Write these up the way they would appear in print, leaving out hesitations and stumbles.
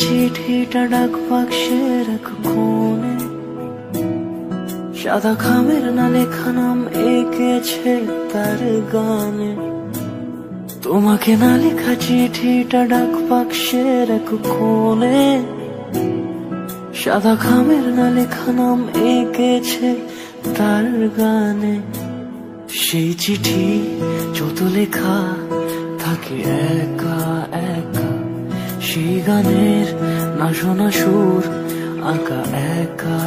চিঠিটা ডাক বাক্সের এক কোণে, সাদা খামের না লেখা নাম এঁকেছে তার গানে। তোমাকে না লেখা চিঠিটা ডাক বাক্সের এক কোণে, সাদা খামের না লেখা নাম এঁকেছে তার গানে। সেই চিঠি যত লেখা থাকে একা একা, সেই গানের না শোনা সুর আঁকা একা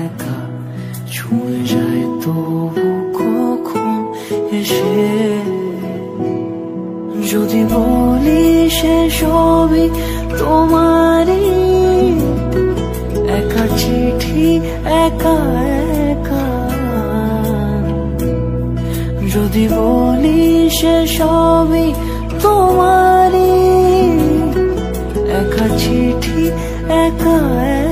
একা, ছুঁয়ে যায় তবু কখন এসে। যদি বলি সে সবই তোমারই, একা চিঠি একা একা। যদি বলি সে সবই তোমারই, একা চিঠি একা একা।